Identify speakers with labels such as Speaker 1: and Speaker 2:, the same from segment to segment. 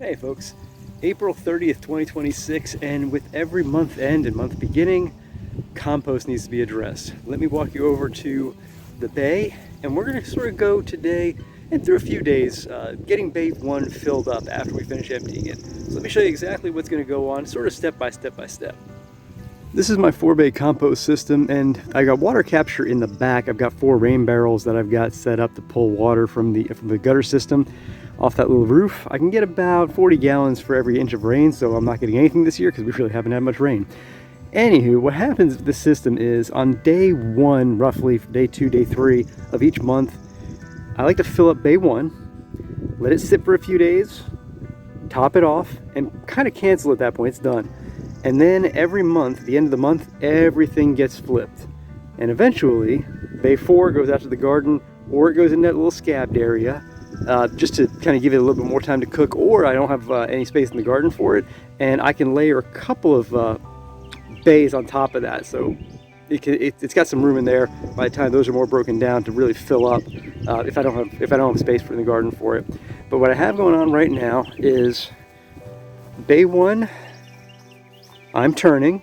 Speaker 1: Hey folks, April 30th, 2026, and with every month end and month beginning, compost needs to be addressed. Let me walk you over to the bay, and we're going to sort of go today and through a few days getting bay 1 filled up after we finish emptying it. So let me show you exactly what's going to go on, sort of step by step by step. This is my 4-bay compost system, and I got water capture in the back. I've got 4 rain barrels that I've got set up to pull water from the gutter system off that little roof. I can get about 40 gallons for every inch of rain, so I'm not getting anything this year because we really haven't had much rain. Anywho, what happens with this system is on day 1, roughly day 2, day 3 of each month, I like to fill up bay 1, let it sit for a few days, top it off, and kind of cancel at that point. It's done. And then every month, at the end of the month, everything gets flipped. And eventually, bay 4 goes out to the garden, or it goes in that little scabbed area, just to kind of give it a little bit more time to cook, or I don't have any space in the garden for it, and I can layer a couple of bays on top of that. So it's got some room in there by the time those are more broken down to really fill up if I don't have space in the garden for it. But what I have going on right now is bay 1, I'm turning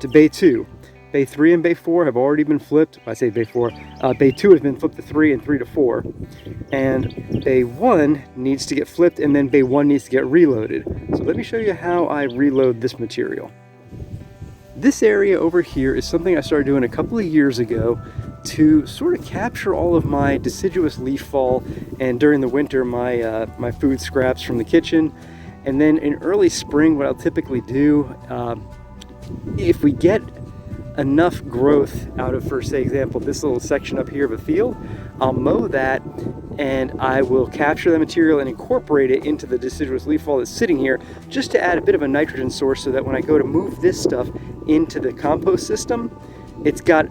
Speaker 1: to bay 2. Bay 3 and bay 4 have already been flipped. I say bay 4. Bay 2 has been flipped to 3 and 3 to 4. And bay 1 needs to get flipped, and then bay 1 needs to get reloaded. So let me show you how I reload this material. This area over here is something I started doing a couple of years ago to sort of capture all of my deciduous leaf fall, and during the winter my food scraps from the kitchen. And then in early spring, what I'll typically do, if we get enough growth out of, for say example, this little section up here of a field, I'll mow that and I will capture the material and incorporate it into the deciduous leaf fall that's sitting here, just to add a bit of a nitrogen source, so that when I go to move this stuff into the compost system, it's got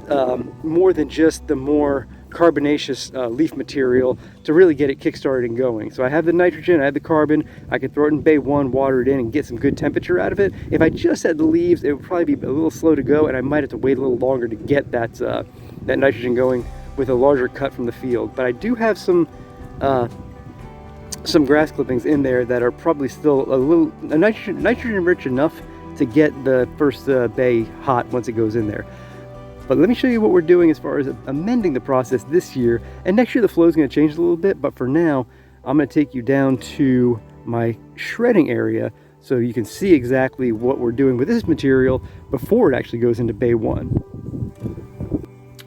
Speaker 1: more than just the more carbonaceous leaf material to really get it kick-started and going. So I have the nitrogen, I have the carbon, I can throw it in bay 1, water it in, and get some good temperature out of it. If I just had the leaves, it would probably be a little slow to go, and I might have to wait a little longer to get that nitrogen going with a larger cut from the field. But I do have some grass clippings in there that are probably still a little nitrogen rich enough to get the first bay hot once it goes in there. But let me show you what we're doing as far as amending the process this year. And next year the flow is going to change a little bit, but for now I'm going to take you down to my shredding area so you can see exactly what we're doing with this material before it actually goes into bay 1.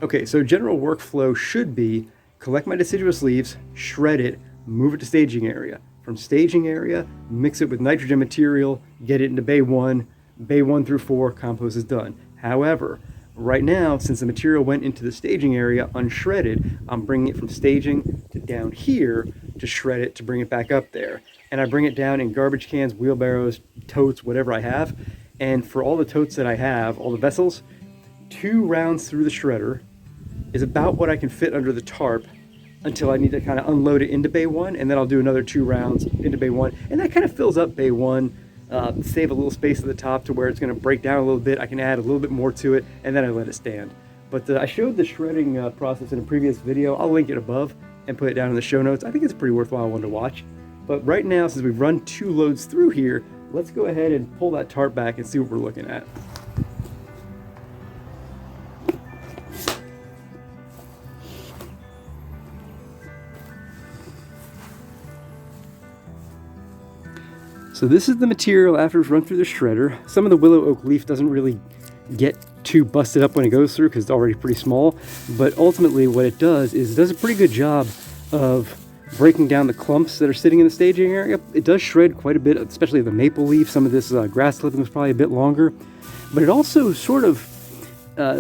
Speaker 1: Okay, so general workflow should be collect my deciduous leaves, shred it, move it to staging area. From staging area, mix it with nitrogen material, get it into bay 1 through 4, compost is done. However, right now, since the material went into the staging area unshredded, I'm bringing it from staging to down here to shred it to bring it back up there. And I bring it down in garbage cans, wheelbarrows, totes, whatever I have. And for all the totes that I have, all the vessels, 2 rounds through the shredder is about what I can fit under the tarp until I need to kind of unload it into bay 1, and then I'll do another 2 rounds into bay 1, and that kind of fills up bay 1. Save a little space at the top to where it's going to break down a little bit. I can add a little bit more to it, and then I let it stand. But I showed the shredding process in a previous video. I'll link it above and put it down in the show notes. I think it's a pretty worthwhile one to watch. But right now, since we've run 2 loads through here, let's go ahead and pull that tarp back and see what we're looking at. So this is the material after it's run through the shredder. Some of the willow oak leaf doesn't really get too busted up when it goes through because it's already pretty small. But ultimately what it does is it does a pretty good job of breaking down the clumps that are sitting in the staging area. It does shred quite a bit, especially the maple leaf. Some of this grass clipping was probably a bit longer. But it also sort of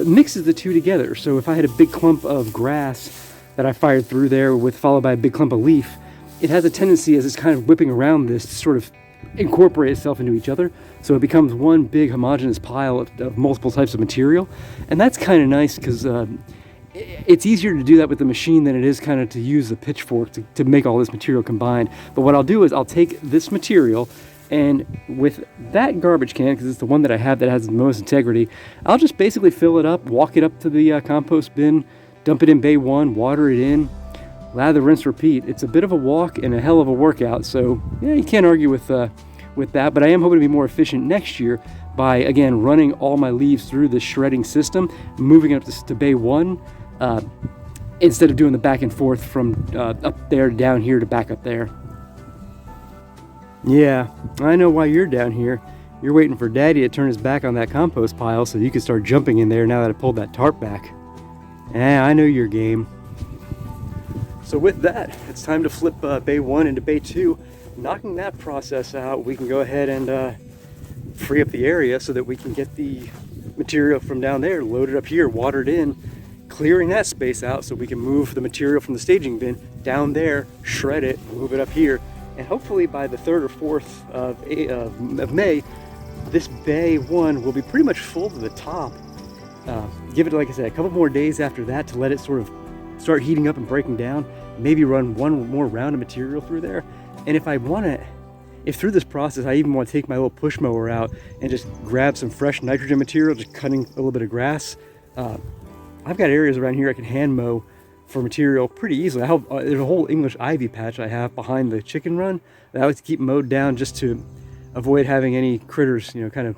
Speaker 1: mixes the two together. So if I had a big clump of grass that I fired through there followed by a big clump of leaf, it has a tendency, as it's kind of whipping around this, to sort of incorporate itself into each other, so it becomes one big homogeneous pile of multiple types of material. And that's kind of nice because it's easier to do that with the machine than it is kind of to use the pitchfork to make all this material combined. But what I'll do is I'll take this material, and with that garbage can, because it's the one that I have that has the most integrity, I'll just basically fill it up, walk it up to the compost bin, dump it in bay 1, water it in, lather, rinse, repeat. It's a bit of a walk and a hell of a workout, so yeah, you can't argue with that. But I am hoping to be more efficient next year by, again, running all my leaves through this shredding system, moving it up to bay 1, instead of doing the back and forth from up there down here to back up there. Yeah, I know why you're down here. You're waiting for Daddy to turn his back on that compost pile so you can start jumping in there now that I pulled that tarp back. Yeah, I know your game. So with that, it's time to flip bay 1 into bay 2. Knocking that process out, we can go ahead and free up the area so that we can get the material from down there loaded up here, watered in, clearing that space out so we can move the material from the staging bin down there, shred it, move it up here, and hopefully by the 3rd or 4th of May, this bay 1 will be pretty much full to the top. Give it, like I said, a couple more days after that to let it sort of start heating up and breaking down. Maybe run one more round of material through there. And if through this process I even want to take my little push mower out and just grab some fresh nitrogen material, just cutting a little bit of grass, I've got areas around here I can hand mow for material pretty easily. There's a whole English ivy patch I have behind the chicken run that I like to keep mowed down just to avoid having any critters, kind of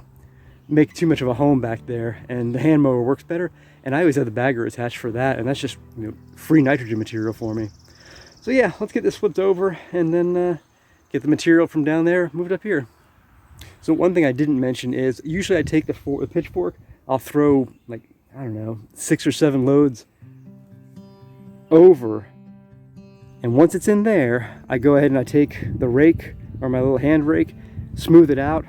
Speaker 1: make too much of a home back there. And the hand mower works better. And I always have the bagger attached for that, and that's just free nitrogen material for me. So yeah, let's get this flipped over and then get the material from down there moved up here. So one thing I didn't mention is usually I take the pitchfork, I'll throw like, I don't know, 6 or 7 loads over. And once it's in there, I go ahead and I take the rake or my little hand rake, smooth it out,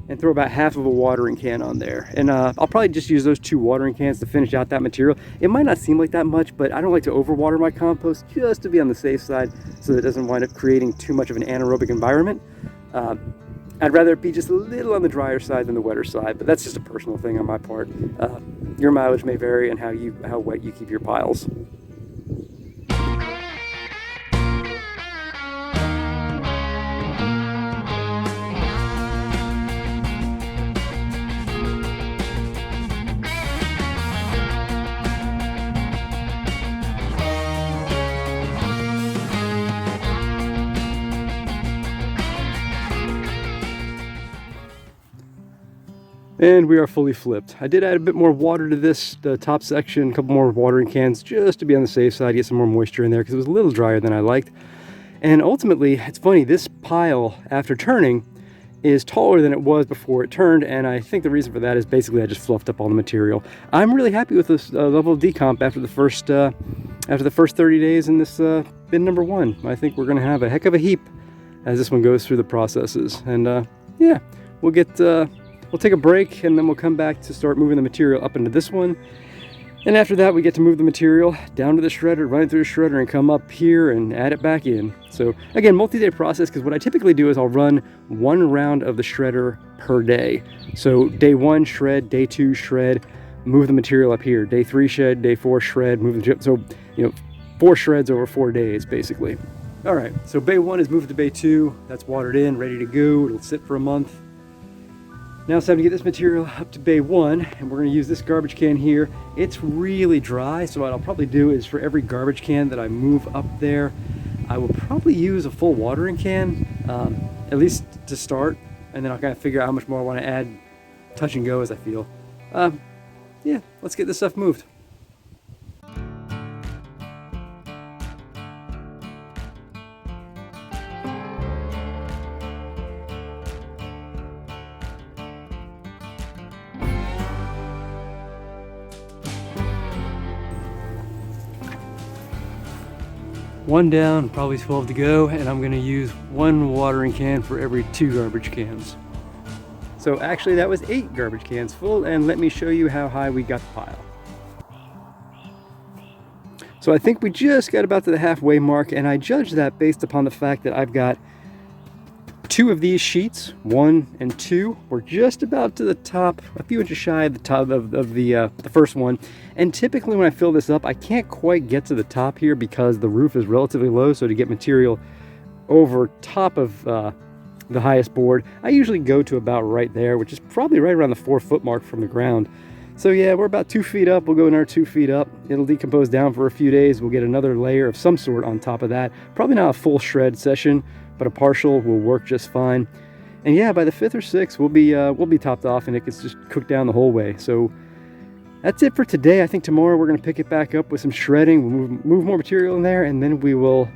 Speaker 1: and throw about half of a watering can on there. And I'll probably just use those 2 watering cans to finish out that material. It might not seem like that much, but I don't like to overwater my compost just to be on the safe side so that it doesn't wind up creating too much of an anaerobic environment. I'd rather it be just a little on the drier side than the wetter side, but that's just a personal thing on my part. Your mileage may vary in how wet you keep your piles. And we are fully flipped. I did add a bit more water to the top section, a couple more watering cans just to be on the safe side, get some more moisture in there because it was a little drier than I liked. And ultimately, it's funny, this pile after turning is taller than it was before it turned, and I think the reason for that is basically I just fluffed up all the material. I'm really happy with this level of decomp after the first 30 days in this bin number 1. I think we're going to have a heck of a heap as this one goes through the processes. And yeah, we'll take a break and then we'll come back to start moving the material up into this one. And after that, we get to move the material down to the shredder, run it through the shredder, and come up here and add it back in. So again, multi-day process, because what I typically do is I'll run 1 round of the shredder per day. So day 1 shred, day 2 shred, move the material up here. Day 3 shred, day 4 shred, move the, so 4 shreds over 4 days basically. All right, so bay 1 is moved to bay 2. That's watered in, ready to go. It'll sit for a month. Now it's time to get this material up to bay 1, and we're going to use this garbage can here. It's really dry, so what I'll probably do is for every garbage can that I move up there, I will probably use a full watering can, at least to start, and then I'll kind of figure out how much more I want to add, touch and go as I feel. Yeah, let's get this stuff moved. One down, probably 12 to go, and I'm going to use 1 watering can for every 2 garbage cans. So actually that was 8 garbage cans full, and let me show you how high we got the pile. So I think we just got about to the halfway mark, and I judge that based upon the fact that I've got 2 of these sheets, 1 and 2, we're just about to the top, a few inches shy of the top of the first one. And typically when I fill this up, I can't quite get to the top here because the roof is relatively low. So to get material over top of the highest board, I usually go to about right there, which is probably right around the 4-foot mark from the ground. So yeah, we're about 2 feet up. We'll go another 2 feet up. It'll decompose down for a few days. We'll get another layer of some sort on top of that. Probably not a full shred session, but a partial will work just fine. And yeah, by the 5th or 6th, we'll be topped off, and it gets just cooked down the whole way. So that's it for today. I think tomorrow we're going to pick it back up with some shredding. We'll move more material in there, and then we will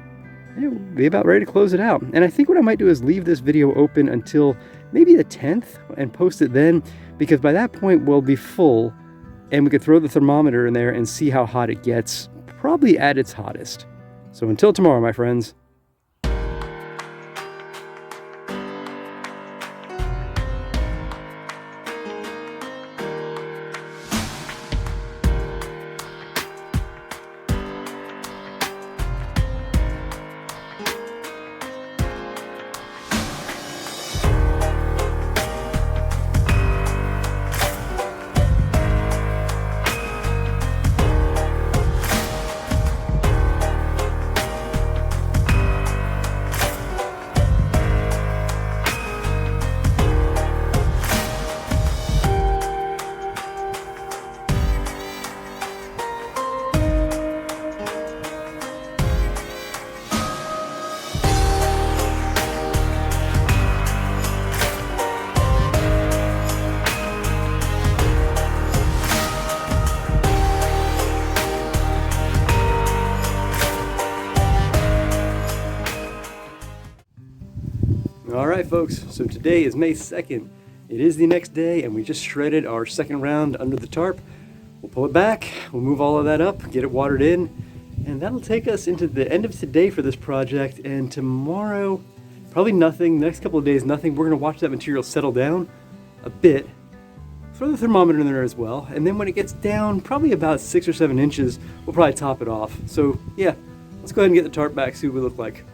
Speaker 1: be about ready to close it out. And I think what I might do is leave this video open until maybe the 10th and post it then, because by that point we'll be full and we could throw the thermometer in there and see how hot it gets, probably at its hottest. So until tomorrow, my friends. Alright folks, so today is May 2nd. It is the next day and we just shredded our second round under the tarp. We'll pull it back, we'll move all of that up, get it watered in, and that'll take us into the end of today for this project. And tomorrow, probably nothing. The next couple of days, nothing. We're going to watch that material settle down a bit. Throw the thermometer in there as well, and then when it gets down probably about 6 or 7 inches, we'll probably top it off. So yeah, let's go ahead and get the tarp back, see what we look like.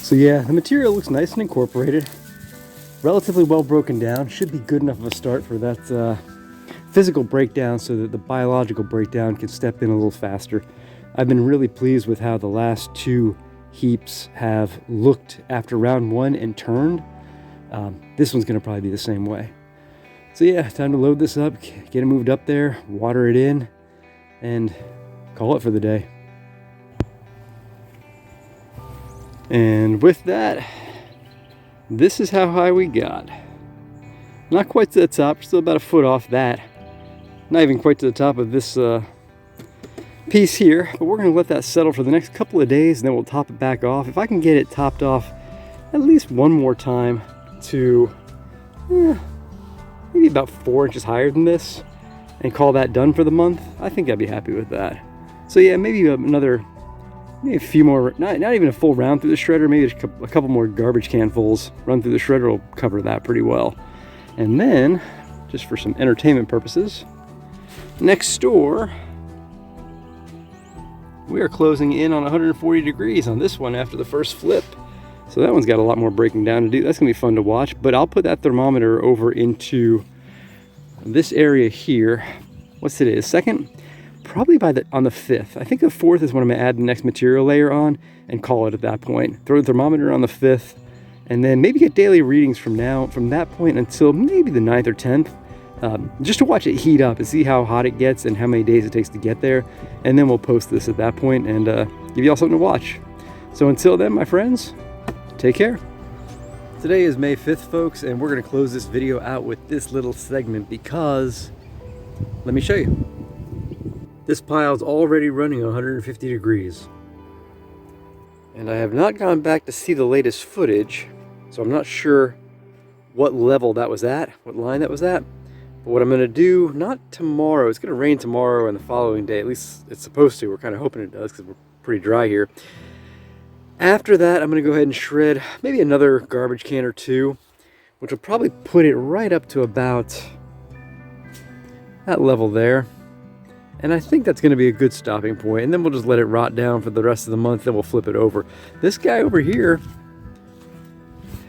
Speaker 1: So yeah, the material looks nice and incorporated, relatively well broken down. Should be good enough of a start for that physical breakdown so that the biological breakdown can step in a little faster. I've been really pleased with how the last 2 heaps have looked after round 1 and turned. This one's going to probably be the same way. So yeah, time to load this up, get it moved up there, water it in, and call it for the day. And with that, this is how high we got. Not quite to the top, still about a foot off that. Not even quite to the top of this piece here, but we're going to let that settle for the next couple of days and then we'll top it back off. If I can get it topped off at least one more time to maybe about 4 inches higher than this and call that done for the month, I think I'd be happy with that. So yeah, maybe maybe a few more, not even a full round through the shredder, maybe a couple more garbage can fulls run through the shredder will cover that pretty well. And then, just for some entertainment purposes, next door, we are closing in on 140 degrees on this one after the first flip. So that one's got a lot more breaking down to do. That's gonna be fun to watch, but I'll put that thermometer over into this area here. What's today, the 2nd? Probably on the 5th. I think the 4th is when I'm gonna add the next material layer on and call it at that point. Throw the thermometer on the 5th and then maybe get daily readings from that point until maybe the 9th or 10th, just to watch it heat up and see how hot it gets and how many days it takes to get there. And then we'll post this at that point and give you all something to watch. So until then, my friends, take care. Today is May 5th, folks, and we're gonna close this video out with this little segment because, let me show you. This pile's already running 150 degrees. And I have not gone back to see the latest footage, so I'm not sure what level that was at, what line that was at. But what I'm gonna do, not tomorrow, it's gonna rain tomorrow and the following day, at least it's supposed to. We're kind of hoping it does because we're pretty dry here. After that, I'm gonna go ahead and shred maybe another garbage can or 2, which will probably put it right up to about that level there. And I think that's going to be a good stopping point, and then we'll just let it rot down for the rest of the month, then we'll flip it over. This guy over here,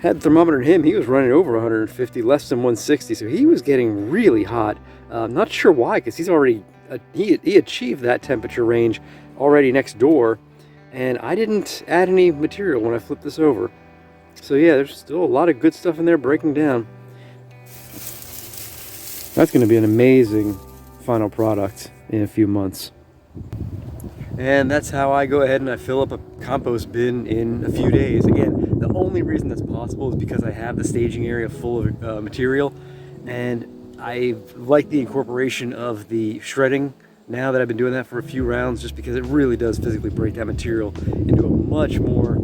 Speaker 1: Had the thermometer in him, he was running over 150, less than 160, so he was getting really hot. Not sure why, because he's already, he achieved that temperature range already next door, and I didn't add any material when I flipped this over. So yeah, there's still a lot of good stuff in there breaking down. That's going to be an amazing final product in a few months. And that's how I go ahead and I fill up a compost bin in a few days. Again, the only reason that's possible is because I have the staging area full of material, and I like the incorporation of the shredding now that I've been doing that for a few rounds, just because it really does physically break that material into a much more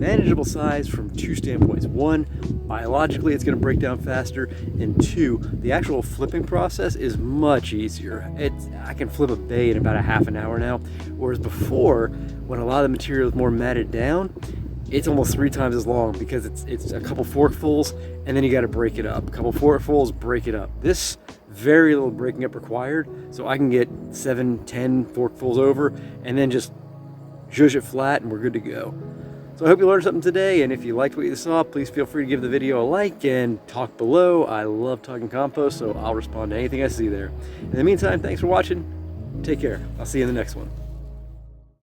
Speaker 1: manageable size from two standpoints. One, biologically it's going to break down faster, and two, the actual flipping process is much easier. I can flip a bay in about a half an hour now, whereas before, when a lot of the material is more matted down, it's almost 3 times as long, because it's a couple forkfuls and then you got to break it up. A couple forkfuls, break it up. This, very little breaking up required, so I can get 7, 10 forkfuls over and then just zhuzh it flat and we're good to go. So I hope you learned something today, and if you liked what you saw, please feel free to give the video a like and talk below. I love talking compost, so I'll respond to anything I see there. In the meantime, thanks for watching. Take care. I'll see you in the next one.